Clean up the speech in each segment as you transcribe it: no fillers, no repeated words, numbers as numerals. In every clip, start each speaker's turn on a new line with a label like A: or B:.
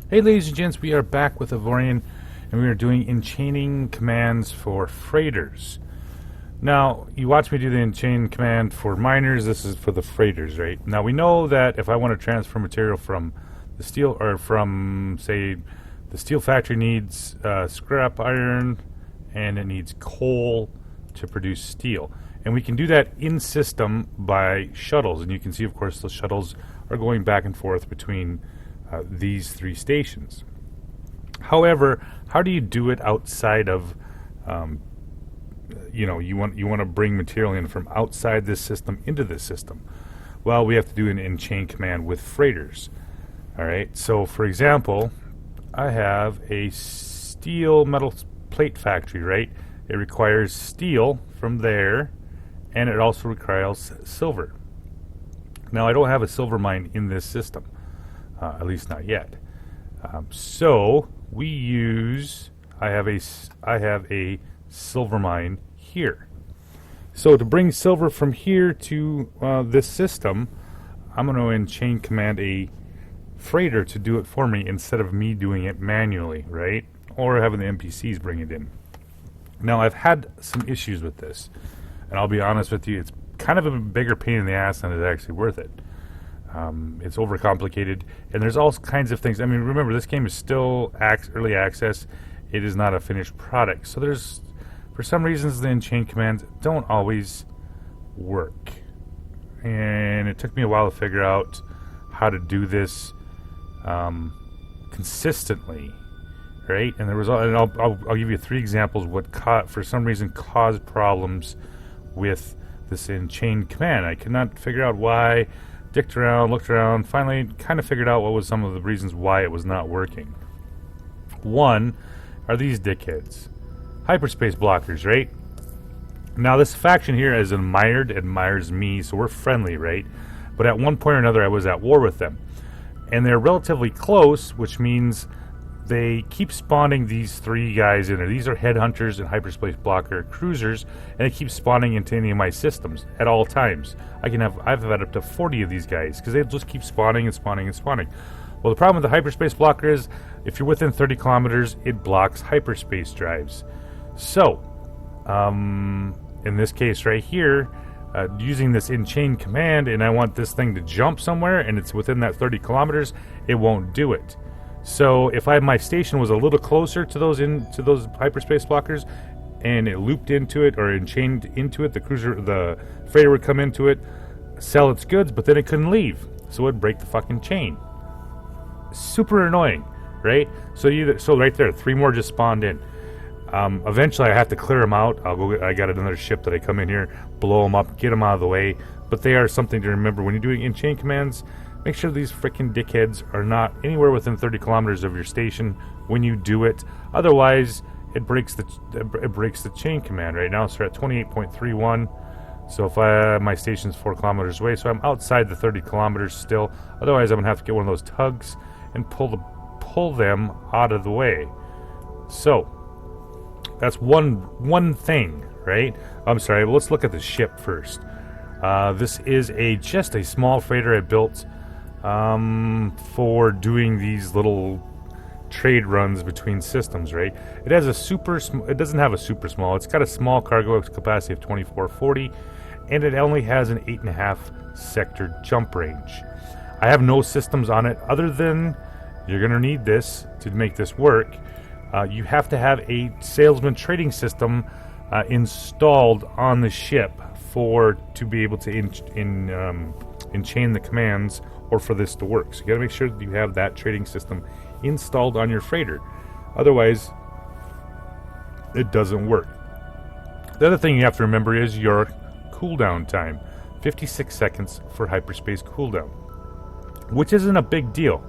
A: Hey ladies and gents, we are back with Avorion, and we are doing enchaining commands for freighters. Now, you watch me do the enchain command for miners, this is for the freighters, right? Now we know that if I want to transfer material from the steel, or from, say, the steel factory needs scrap iron, and it needs coal to produce steel. And we can do that in system by shuttles, and you can see, of course, the shuttles are going back and forth between these three stations. However, how do you do it outside of, you want to bring material in from outside this system into this system? Well, we have to do an enchain command with freighters. All right. So, for example, I have a steel metal plate factory. Right. It requires steel from there, and it also requires silver. Now, I don't have a silver mine in this system. At least not yet. So we use. I have a silver mine here. So to bring silver from here to this system, I'm going to enchain command a freighter to do it for me instead of me doing it manually, right? Or having the NPCs bring it in. Now I've had some issues with this, and I'll be honest with you, it's kind of a bigger pain in the ass than it's actually worth it. It's overcomplicated, and there's all kinds of things. I mean, remember, this game is still early access. It is not a finished product. So there's, for some reasons, the enchain commands don't always work. And it took me a while to figure out how to do this consistently, right? And there was, and I'll give you 3 examples what for some reason caused problems with this enchain command. I could not figure out why. Dicked around, looked around, finally kind of figured out what was some of the reasons why it was not working. One are these dickheads. Hyperspace blockers, right? Now this faction here is admires me, so we're friendly, right? But at one point or another I was at war with them. And they're relatively close, which means they keep spawning these 3 guys in there. These are headhunters and hyperspace blocker cruisers, and they keep spawning into any of my systems at all times. I've had up to 40 of these guys because they just keep spawning and spawning and spawning. Well, the problem with the hyperspace blocker is if you're within 30 kilometers, it blocks hyperspace drives. So, in this case right here, using this enchain command, and I want this thing to jump somewhere, and it's within that 30 kilometers, it won't do it. So if my station was a little closer to those hyperspace blockers, and it looped into it or enchained into it, the freighter would come into it, sell its goods, but then it couldn't leave, so it would break the fucking chain. Super annoying, right? So right there, 3 more just spawned in. Eventually, I have to clear them out. I got another ship that I come in here, blow them up, get them out of the way. But they are something to remember when you're doing enchain commands. Make sure these freaking dickheads are not anywhere within 30 kilometers of your station when you do it. Otherwise, it breaks the chain command. Right now, so we're at 28.31. So if my station's 4 kilometers away, so I'm outside the 30 kilometers still. Otherwise, I'm gonna have to get one of those tugs and pull them out of the way. So that's one thing, right? I'm sorry. Well, let's look at the ship first. This is just a small freighter I built for doing these little trade runs between systems, right? It has it doesn't have a super small. It's got a small cargo capacity of 2440, and it only has an 8.5 sector jump range. I have no systems on it other than you're going to need this to make this work. You have to have a salesman trading system installed on the ship to be able to enchain the commands, or for this to work. So you got to make sure that you have that trading system installed on your freighter. Otherwise, it doesn't work. The other thing you have to remember is your cooldown time. 56 seconds for hyperspace cooldown, which isn't a big deal.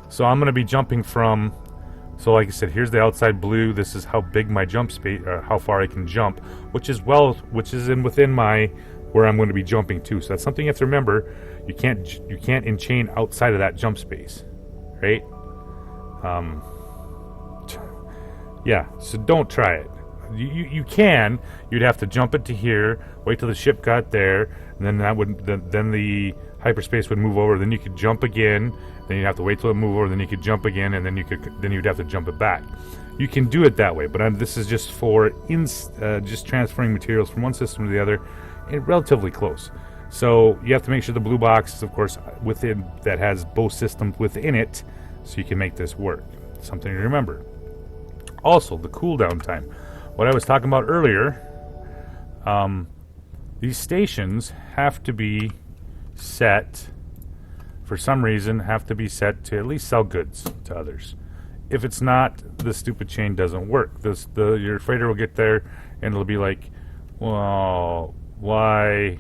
A: So I'm going to be jumping from... So like I said, here's the outside blue. This is how big my jump space, or how far I can jump, which is within where I'm going to be jumping to. So that's something you have to remember. You can't enchain outside of that jump space, right? Yeah. So don't try it. You can. You'd have to jump it to here, wait till the ship got there, and then then the hyperspace would move over. Then you could jump again. Then you'd have to wait till it move over. Then you could jump again, and then you'd have to jump it back. You can do it that way, but this is just for just transferring materials from one system to the other, and relatively close. So you have to make sure the blue box is, of course, within that has both systems within it, so you can make this work. Something to remember. Also, the cooldown time. What I was talking about earlier, these stations have to be set, for some reason, have to be set to at least sell goods to others. If it's not, the stupid chain doesn't work. Your freighter will get there, and it'll be like, well, why?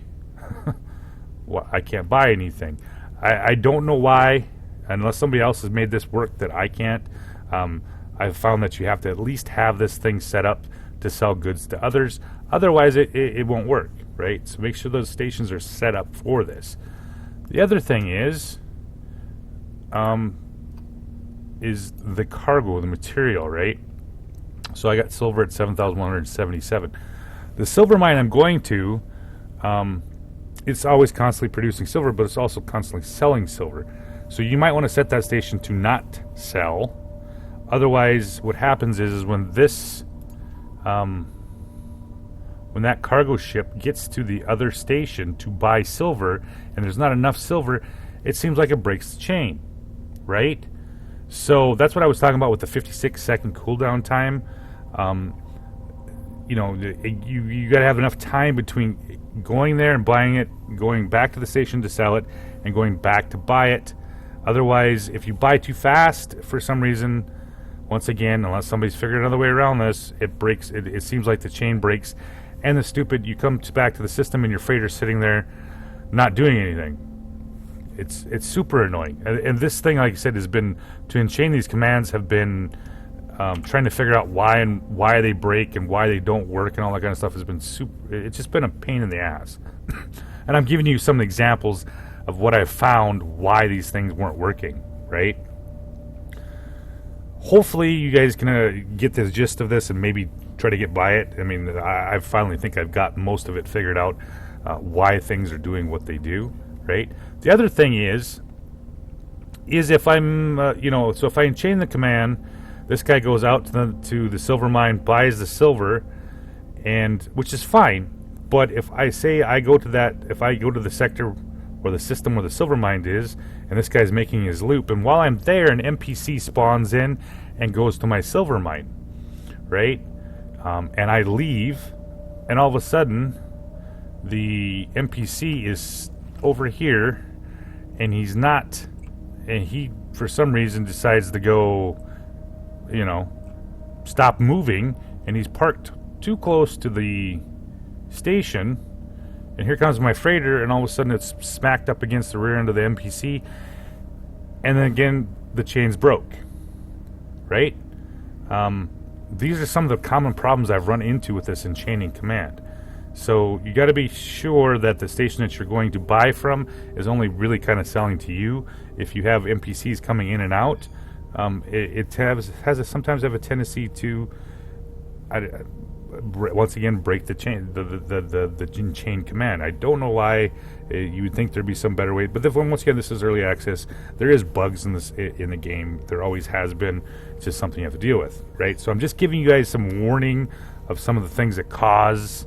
A: Well, I can't buy anything. I don't know why, unless somebody else has made this work that I can't. I've found that you have to at least have this thing set up to sell goods to others. Otherwise, it won't work, right? So make sure those stations are set up for this. The other thing is the cargo, the material, right? So I got silver at 7,177. The silver mine I'm going to, it's always constantly producing silver, but it's also constantly selling silver. So you might want to set that station to not sell. Otherwise, what happens is when this, when that cargo ship gets to the other station to buy silver, and there's not enough silver, it seems like it breaks the chain, right? So that's what I was talking about with the 56-second cooldown time. You got to have enough time between going there and buying it, going back to the station to sell it, and going back to buy it. Otherwise, if you buy too fast for some reason, once again, unless somebody's figured another way around this, it breaks. It seems like the chain breaks, and you come back to the system and your freighter's sitting there not doing anything. It's super annoying. And this thing, like I said, has been, to enchain these commands have been trying to figure out why they break and why they don't work and all that kind of stuff has been it's just been a pain in the ass. And I'm giving you some examples of what I've found why these things weren't working, right? Hopefully you guys can get the gist of this and maybe try to get by it. I mean, I finally think I've got most of it figured out, why things are doing what they do, right? The other thing is if I'm, so if I enchain the command, this guy goes out to the silver mine, buys the silver, and which is fine. But if I say if I go to the sector or the system where the silver mine is, and this guy's making his loop, and while I'm there, an NPC spawns in and goes to my silver mine, right? And I leave, and all of a sudden, the NPC is over here, and he's not, and he, for some reason, decides to go, stop moving, and he's parked too close to the station, and here comes my freighter, and all of a sudden it's smacked up against the rear end of the NPC, and then again the chain's broke, right? These are some of the common problems I've run into with this enchaining command. So you got to be sure that the station that you're going to buy from is only really kind of selling to you. If you have NPCs coming in and out, it sometimes have a tendency to once again break the chain, the chain command. I don't know why. You would think there'd be some better way, but once again, this is early access. There is bugs in the game. There always has been. It's just something you have to deal with, right? So I'm just giving you guys some warning of some of the things that cause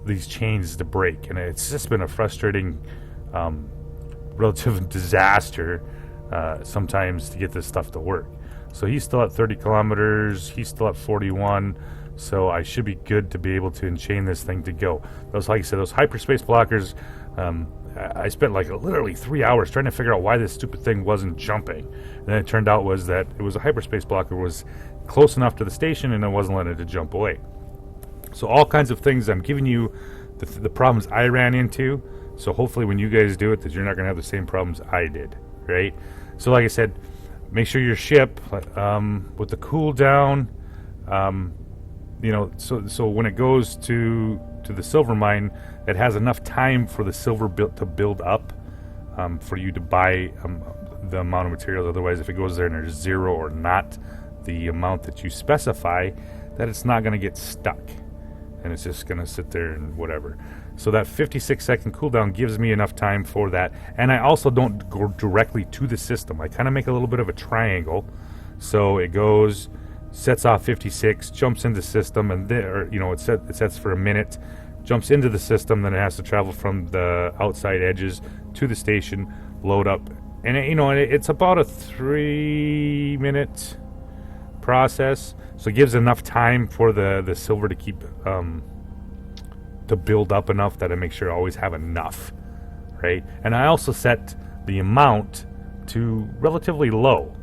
A: these chains to break, and it's just been a frustrating, relative disaster sometimes to get this stuff to work. So he's still at 30 kilometers. He's still at 41. So I should be good to be able to enchain this thing to go. Those, like I said, those hyperspace blockers, I spent like literally 3 hours trying to figure out why this stupid thing wasn't jumping. And then it turned out that it was a hyperspace blocker was close enough to the station and it wasn't letting it to jump away. So all kinds of things. I'm giving you the problems I ran into. So hopefully when you guys do it, that you're not going to have the same problems I did, right? So like I said, make sure your ship with the cooldown, so when it goes to the silver mine, it has enough time for the silver to build up for you to buy the amount of materials. Otherwise, if it goes there and there's zero or not the amount that you specify, that it's not going to get stuck. And it's just going to sit there and whatever. So that 56-second cooldown gives me enough time for that. And I also don't go directly to the system. I kind of make a little bit of a triangle. So it goes, sets off 56, jumps into the system, and there, you know, it sets for a minute, jumps into the system, then it has to travel from the outside edges to the station, load up. And it's about a 3-minute process. So it gives enough time for the silver to keep to build up enough that I make sure I always have enough, right? And I also set the amount to relatively low.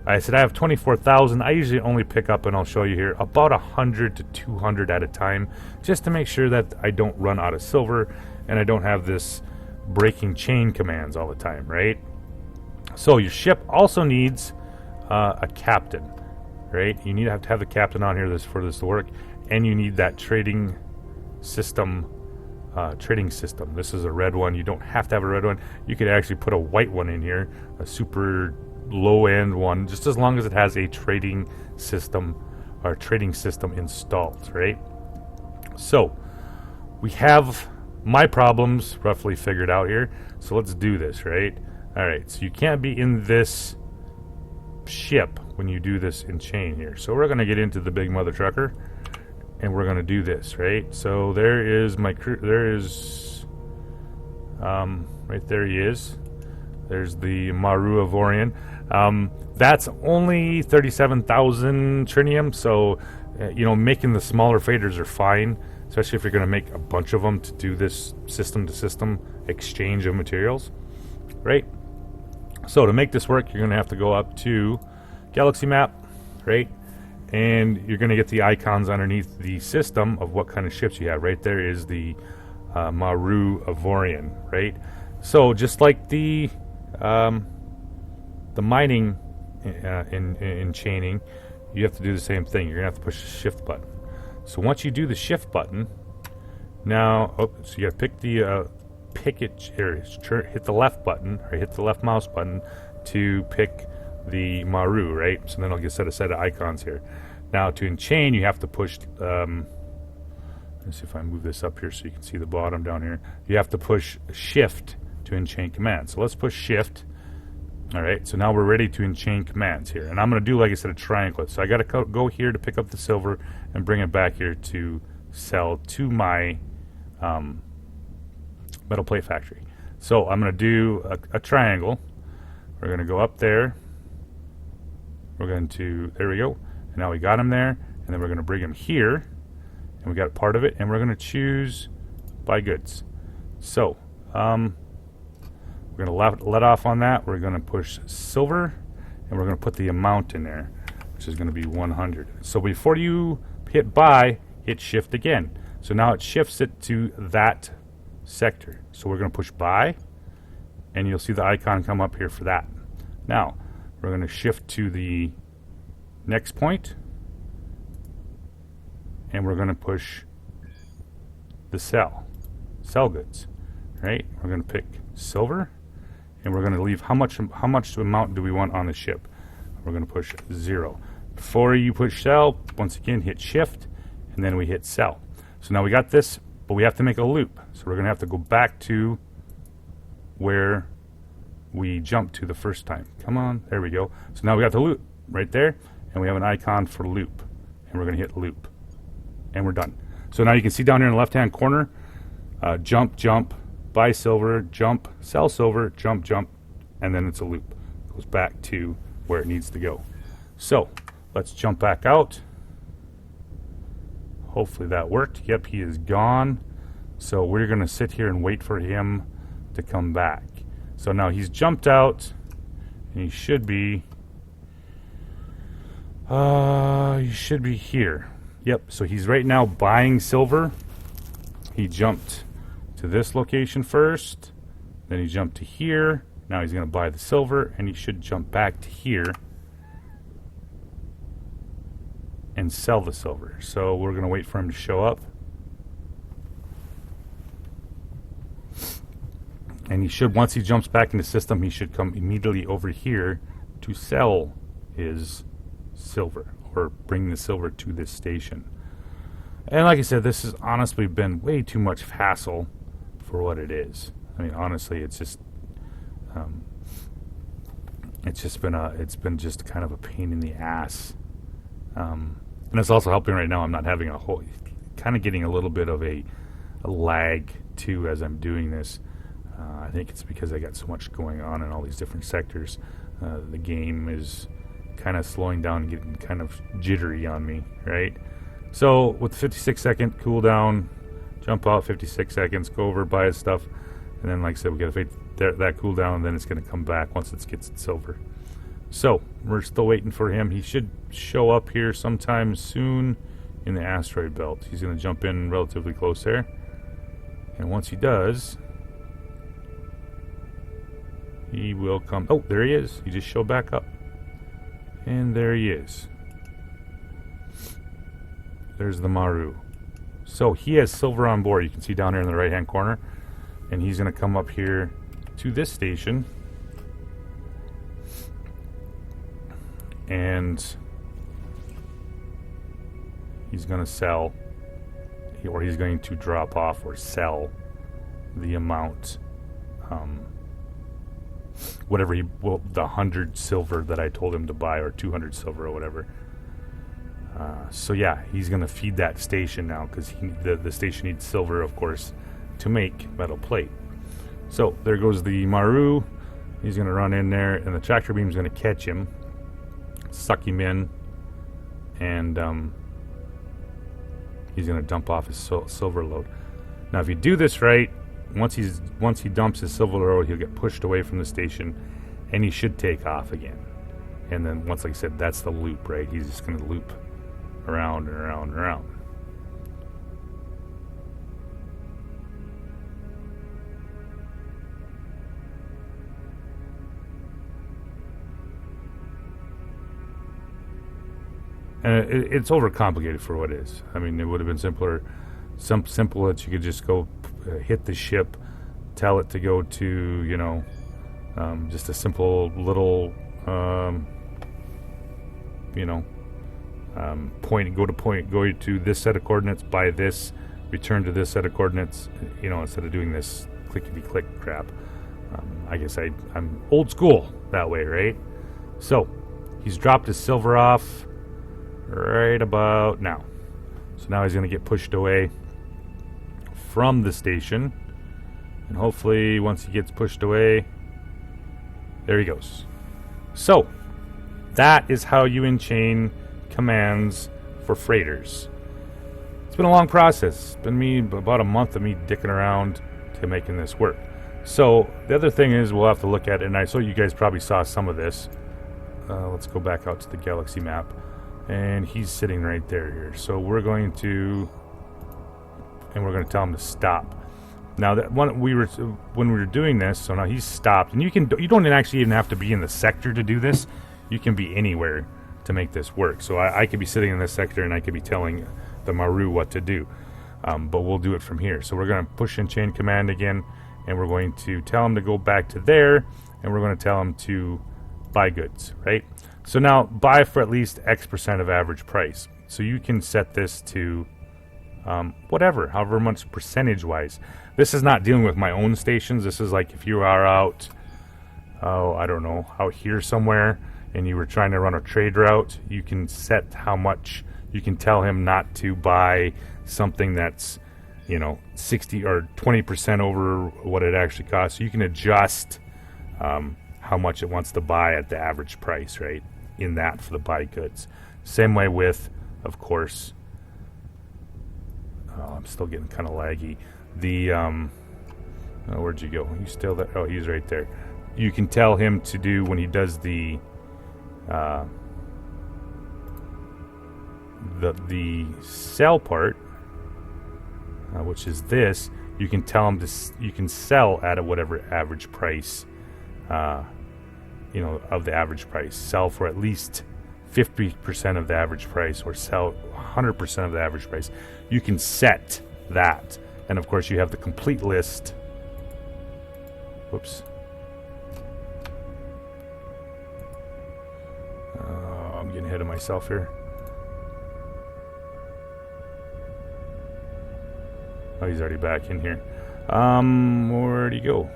A: I said I have 24,000. I usually only pick up, and I'll show you here, about 100 to 200 at a time, just to make sure that I don't run out of silver and I don't have this breaking chain commands all the time, right? So your ship also needs a captain. Right, you need to have the captain on here for this to work, and you need that trading system. This is a red one. You don't have to have a red one. You could actually put a white one in here, a super low end one, just as long as it has a trading system installed. Right. So we have my problems roughly figured out here. So let's do this. Right. All right. So you can't be in this ship when you do this Enchain here. So we're going to get into the big mother trucker, and we're going to do this, right? So there is my crew. There is right there he is. There's the Maru Avorion. That's only 37,000 trinium, so making the smaller faders are fine, especially if you're going to make a bunch of them to do this system to system exchange of materials, right? So to make this work, you're going to have to go up to Galaxy Map, right? And you're going to get the icons underneath the system of what kind of ships you have. Right there is the Maru Avorion, right? So just like the mining in chaining, you have to do the same thing. You're going to have to push the shift button. So once you do the shift button, now, so you got to pick the hit the left button, or hit the left mouse button to pick the Maru, right? So then I'll get set a set of icons here. Now to Enchain, you have to push, let's see if I move this up here so you can see the bottom down here. You have to push shift to Enchain commands. So let's push shift. All right, so now we're ready to Enchain commands here. And I'm going to do, like I said, a triangle. So I got to go here to pick up the silver and bring it back here to sell to my metal plate factory. So I'm going to do a triangle. We're going to go up there. We're going to, there we go. And now we got him there. And then we're going to bring him here. And we got part of it. And we're going to choose buy goods. So we're going to let off on that. We're going to push silver. And we're going to put the amount in there, which is going to be 100. So before you hit buy, hit shift again. So now it shifts it to that sector. So we're going to push buy, and you'll see the icon come up here for that. Now we're going to shift to the next point, and we're going to push the sell goods, right? We're going to pick silver, and we're going to leave how much amount do we want on the ship. We're going to push 0. Before you push sell, once again hit shift, and then we hit sell. So now we got this, but we have to make a loop. So we're going to have to go back to where we jumped to the first time. Come on, there we go. So now we got the loop right there, and we have an icon for loop. And we're going to hit loop. And we're done. So now you can see down here in the left-hand corner, jump, buy silver, jump, sell silver, jump, and then it's a loop. It goes back to where it needs to go. So let's jump back out. Hopefully that worked. Yep, he is gone. So we're going to sit here and wait for him to come back. So now he's jumped out, and he should be here. Yep, so he's right now buying silver. He jumped to this location first, then he jumped to here. Now he's going to buy the silver, and he should jump back to here and sell the silver. So we're going to wait for him to show up. And he should, once he jumps back in the system, he should come immediately over here to sell his silver or bring the silver to this station. And like I said, this has honestly been way too much hassle for what it is. I mean, honestly, it's been just kind of a pain in the ass. And it's also helping right now. I'm not having kind of getting a little bit of a lag too as I'm doing this. I think it's because I got so much going on in all these different sectors. The game is kind of slowing down and getting kind of jittery on me, right? So with 56-second cooldown, jump out 56 seconds, go over, buy his stuff, and then like I said, we got to wait that cooldown, and then it's going to come back once it gets silver. So we're still waiting for him. He should show up here sometime soon in the asteroid belt. He's going to jump in relatively close there, and once he does, he will come. Oh, there he is. He just showed back up. And there he is. There's the Maru. So he has silver on board. You can see down here in the right-hand corner. And he's going to come up here to this station. And he's going to sell, or he's going to drop off or sell the amount, whatever the 100 silver that I told him to buy, or 200 silver or whatever. So yeah, he's going to feed that station now, because the station needs silver, of course, to make metal plate. So there goes the Maru. He's going to run in there, and the tractor beam is going to catch him, suck him in, and he's going to dump off his silver load. Now, if you do this right, once he dumps his silver load, he'll get pushed away from the station, and he should take off again. And then once, like I said, that's the loop, right? He's just going to loop around and around and around. And it's overcomplicated for what it is. I mean, it would have been simpler. Simple that you could just go hit the ship, tell it to go to, just a simple little, go to this set of coordinates, buy this, return to this set of coordinates, instead of doing this clickety-click crap. I guess I'm old school that way, right? So, he's dropped his silver off right about now. So now he's going to get pushed away from the station, and hopefully once he gets pushed away, there he goes. So that is how you enchain commands for freighters. It's been a long process. It's been about a month of me dicking around to making this work. So the other thing is, we'll have to look at it, and I saw you guys probably saw some of this. Let's go back out to the galaxy map, and he's sitting right there here. So we're going to tell him to stop. Now that when we were doing this, so now he's stopped, and you don't actually even have to be in the sector to do this. You can be anywhere to make this work. So I could be sitting in this sector, and I could be telling the Maru what to do, but we'll do it from here. So we're going to push Enchain command again, and we're going to tell him to go back to there, and we're going to tell him to buy goods, right? So now buy for at least X% of average price. So you can set this to however much percentage wise. This is not dealing with my own stations. This is like if you are out, I don't know, out here somewhere, and you were trying to run a trade route, you can set how much. You can tell him not to buy something that's 60 or 20% over what it actually costs. So you can adjust how much it wants to buy at the average price, right? In that for the buy goods. Same way with, of course, I'm still getting kind of laggy. The where'd you go? You still there? Oh, he's right there. You can tell him to do when he does the sell part, which is this. You can tell him you can sell at whatever average price, of the average price. Sell for at least 50% of the average price, or sell 100% of the average price. You can set that, and of course you have the complete list. Whoops. I'm getting ahead of myself here. Oh, he's already back in here. Where'd he go?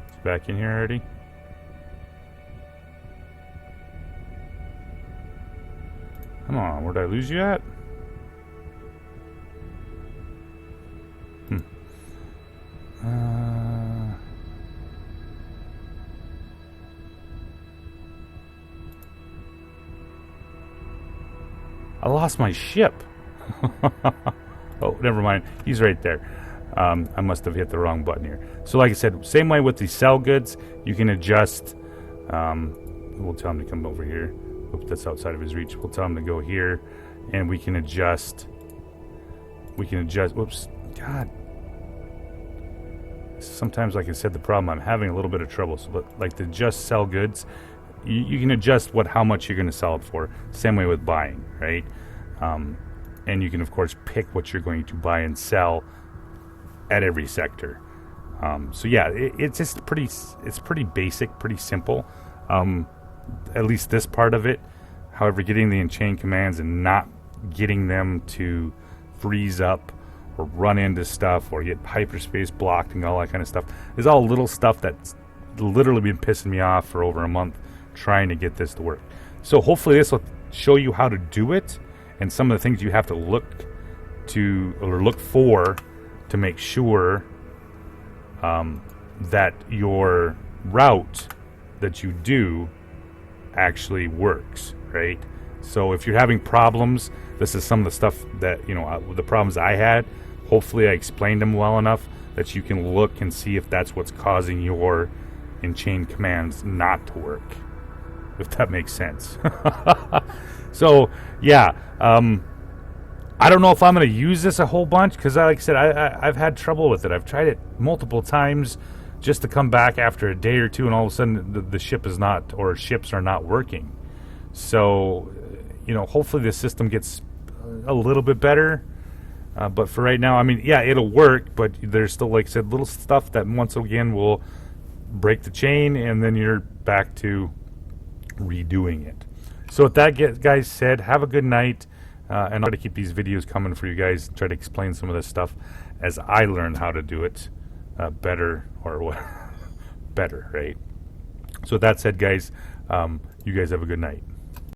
A: He's back in here already? Come on, where'd I lose you at? I lost my ship. Oh, never mind. He's right there. I must have hit the wrong button here. So like I said, same way with the sell goods, you can adjust. We'll tell him to come over here. Oops, that's outside of his reach. We'll tell him to go here, and we can adjust. Whoops. God. Sometimes, like I said, the problem, I'm having a little bit of trouble. So, like to just sell goods, you can adjust how much you're going to sell it for. Same way with buying, right? And you can, of course, pick what you're going to buy and sell at every sector. So yeah, it's just pretty basic, pretty simple. At least this part of it. However, getting the Enchain commands and not getting them to freeze up or run into stuff or get hyperspace blocked and all that kind of stuff is all little stuff that's literally been pissing me off for over a month trying to get this to work. So hopefully this will show you how to do it and some of the things you have to look for to make sure that your route that you do actually works, right? So if you're having problems, this is some of the stuff that, the problems I had. Hopefully I explained them well enough that you can look and see if that's what's causing your Enchain commands not to work, if that makes sense. So yeah, I don't know if I'm going to use this a whole bunch because, like I said, I've had trouble with it. I've tried it multiple times just to come back after a day or two, and all of a sudden the ship is not, or ships are not working. So, hopefully the system gets a little bit better. But for right now, I mean, yeah, it'll work, but there's still, like I said, little stuff that once again will break the chain, and then you're back to redoing it. So with that, guys said, have a good night. And I'll try to keep these videos coming for you guys, try to explain some of this stuff as I learn how to do it better, or what better, right? So with that said, guys, you guys have a good night.